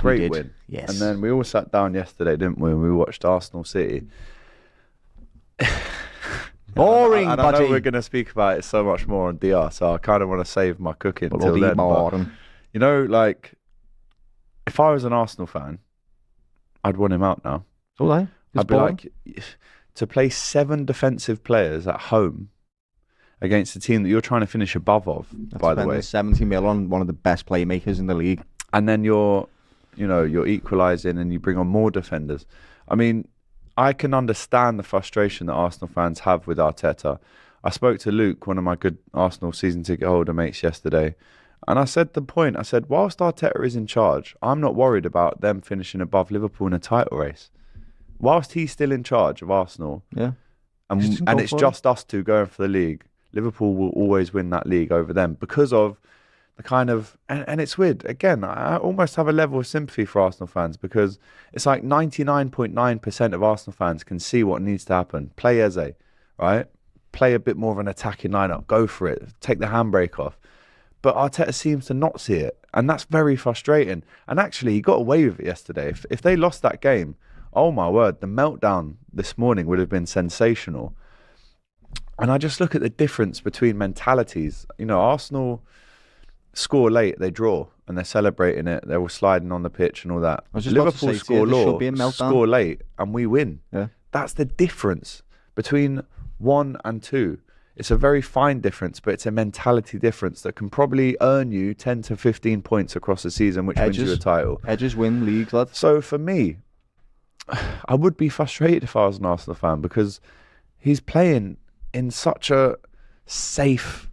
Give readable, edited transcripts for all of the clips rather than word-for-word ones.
Great win. Yes. And then we all sat down yesterday, didn't we? And we watched Arsenal City. Boring, and I know we're going to speak about it so much more on DR, so I kind of want to save my cooking until then. But, you know, like, if I was an Arsenal fan, I'd want him out now. So I'd be like, to play 7 defensive players at home against a team that you're trying to finish above of, by the way. 70 mil on one of the best playmakers in the league. And then you're equalising and you bring on more defenders. I mean, I can understand the frustration that Arsenal fans have with Arteta. I spoke to Luke, one of my good Arsenal season ticket holder mates, yesterday, and I said whilst Arteta is in charge, I'm not worried about them finishing above Liverpool in a title race. Whilst he's still in charge of Arsenal, and it's just us two going for the league, Liverpool will always win that league over them because of the kind of, and it's weird. Again, I almost have a level of sympathy for Arsenal fans because it's like 99.9% of Arsenal fans can see what needs to happen. Play Eze, right? Play a bit more of an attacking lineup. Go for it. Take the handbrake off. But Arteta seems to not see it, and that's very frustrating. And actually, he got away with it yesterday. If they lost that game, oh my word, the meltdown this morning would have been sensational. And I just look at the difference between mentalities. You know, Arsenal score late, they draw, and they're celebrating it. They're all sliding on the pitch and all that. Liverpool score late, and we win. Yeah. That's the difference between 1 and 2. It's a very fine difference, but it's a mentality difference that can probably earn you 10 to 15 points across the season, which wins you a title. Edges win leagues, lad. So for me, I would be frustrated if I was an Arsenal fan because he's playing in such a safe...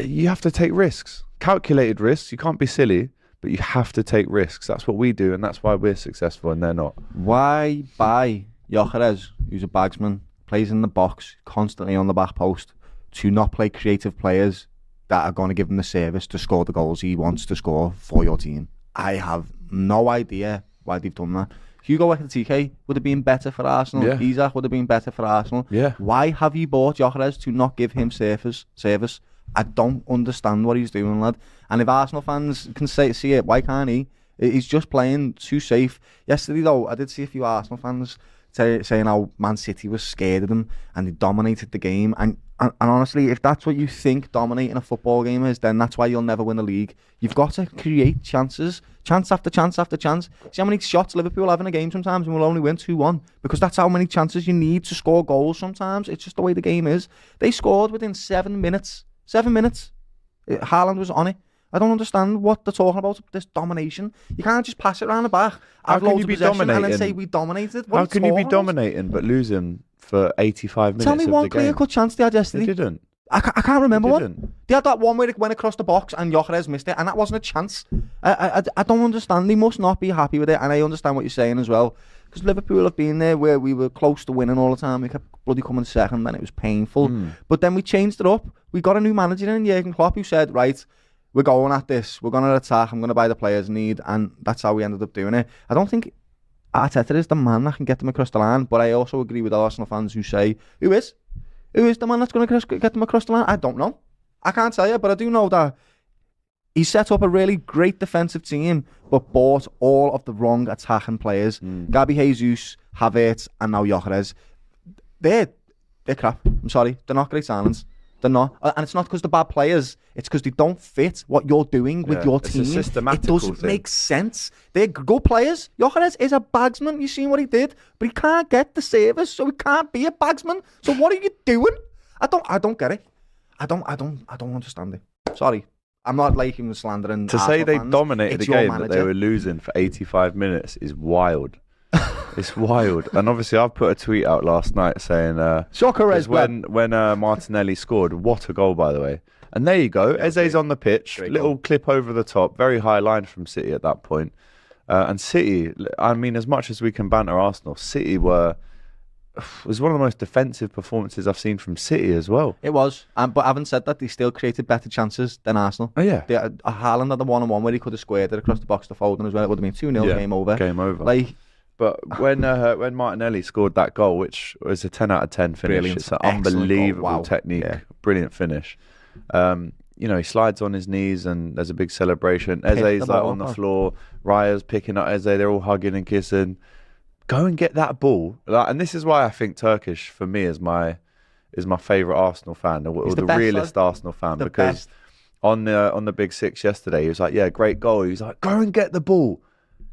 you have to take risks. Calculated risks. You can't be silly, but you have to take risks. That's what we do, and that's why we're successful and they're not. Why buy Gyökeres, who's a bagsman, plays in the box, constantly on the back post, to not play creative players that are going to give him the service to score the goals he wants to score for your team? I have no idea why they've done that. Hugo Ekitike would have been better for Arsenal. Yeah. Isaac would have been better for Arsenal. Yeah. Why have you bought Gyökeres to not give him service? I don't understand what he's doing, lad. And if Arsenal fans can see it, why can't he? He's just playing too safe. Yesterday, though, I did see a few Arsenal fans saying how Man City was scared of them and they dominated the game. And honestly, if that's what you think dominating a football game is, then that's why you'll never win the league. You've got to create chances, chance after chance after chance. See how many shots Liverpool have in a game sometimes and we'll only win 2-1 because that's how many chances you need to score goals sometimes. It's just the way the game is. They scored within 7 minutes. 7 minutes. Haaland was on it. I don't understand what they're talking about, this domination. You can't just pass it around the back, have loads of possession and then say we dominated. How can you be dominating but losing for 85 minutes? Tell me one clear-cut chance they had yesterday. They didn't. I can't remember one. They had that one where it went across the box and Gyökeres missed it, and that wasn't a chance. I don't understand. They must not be happy with it, and I understand what you're saying as well. Because Liverpool have been there where we were close to winning all the time. We kept bloody coming second, and it was painful. But then we changed it up. We got a new manager in, Jurgen Klopp, who said, right, we're going at this. We're going to attack. I'm going to buy the players need. And that's how we ended up doing it. I don't think Arteta is the man that can get them across the line. But I also agree with Arsenal fans who say, who is the man that's going to get them across the line? I don't know. I can't tell you. But I do know that he set up a really great defensive team, but bought all of the wrong attacking players. Gabi Jesus, Havertz, and now Gyökeres. They're crap. I'm sorry. They're not great signings. They're not. And it's not because they're bad players. It's because they don't fit what you're doing with your team. It's a systematical thing. It doesn't make sense. They're good players. Gyökeres is a bagsman. You've seen what he did. But he can't get the service, so he can't be a bagsman. So what are you doing? I don't get it. I don't understand it. Sorry. I'm not liking slandering. To say they dominated the game that they were losing for 85 minutes is wild. It's wild. And obviously I've put a tweet out last night saying when Martinelli scored, what a goal, by the way. And there you go. Eze's on the pitch. Little clip over the top. Very high line from City at that point. And City, I mean, as much as we can banter Arsenal, City was one of the most defensive performances I've seen from City as well. It was. But having said that, they still created better chances than Arsenal. Oh, yeah. Haaland had the 1-on-1 where he could have squared it across the box to Foden as well. It would have been 2-0, game over. Game over. But when Martinelli scored that goal, which was a 10 out of 10 finish, it's an unbelievable technique, brilliant finish. you know, he slides on his knees and there's a big celebration. Eze's like on the floor. Raya's picking up Eze. They're all hugging and kissing. Go and get that ball. Like, and this is why I think Turkish, for me, is my favourite Arsenal fan, or the realist Arsenal fan, because on the Big Six yesterday, he was like, yeah, great goal. He was like, go and get the ball.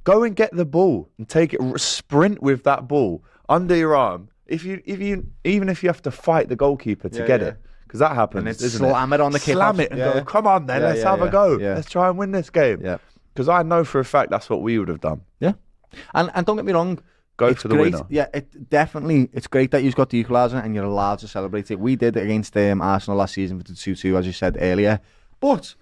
Go and get the ball and take it, sprint with that ball under your arm. Even if you have to fight the goalkeeper to get it, because that happens, and it's isn't slam it on the kick. Slam it and go, come on then, let's have a go. Yeah. Let's try and win this game. Yeah. Because I know for a fact that's what we would have done. Yeah. And don't get me wrong, go for the winner. Yeah, it's great that you've got the equaliser and you're allowed to celebrate it. We did it against Arsenal last season with the 2-2, as you said earlier. But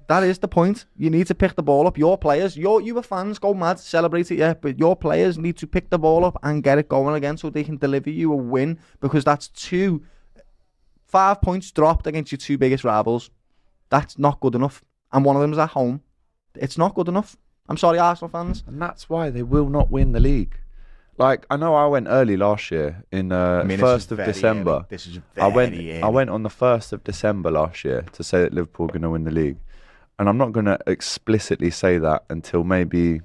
that is the point. You need to pick the ball up. Your players, you fans, go mad, celebrate it, yeah. But your players need to pick the ball up and get it going again so they can deliver you a win, because that's 5 points dropped against your 2 biggest rivals. That's not good enough. And one of them is at home. It's not good enough. I'm sorry, Arsenal fans. And that's why they will not win the league. Like, I know I went early last year in 1st of December. Early. This is very I went on the 1st of December last year to say that Liverpool are going to win the league. And I'm not going to explicitly say that until maybe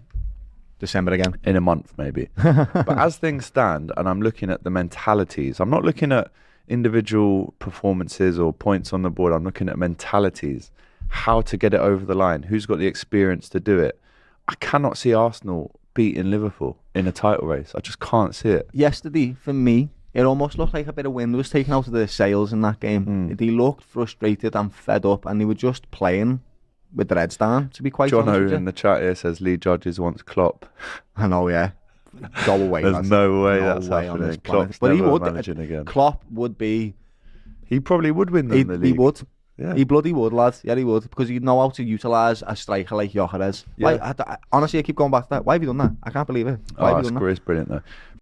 December again. In a month, maybe. But as things stand, and I'm looking at the mentalities, I'm not looking at individual performances or points on the board. I'm looking at mentalities, how to get it over the line, who's got the experience to do it. I cannot see Arsenal beating Liverpool in a title race. I just can't see it. Yesterday, for me, it almost looked like a bit of wind was taken out of their sails in that game. They looked frustrated and fed up, and they were just playing with their heads down, to be quite honest with you. Jono in the chat here says Lee Judges wants Klopp. I know, yeah. Go away. There's no way that's happening. Klopp's but never managing again. Klopp would be... He probably would win the league. He would. Yeah. He bloody would, lad. Yeah, he would. Because he'd know how to utilise a striker like Gyökeres. Yeah. Honestly, I keep going back to that. Why have you done that? I can't believe it. Why have you done that? It's brilliant, though.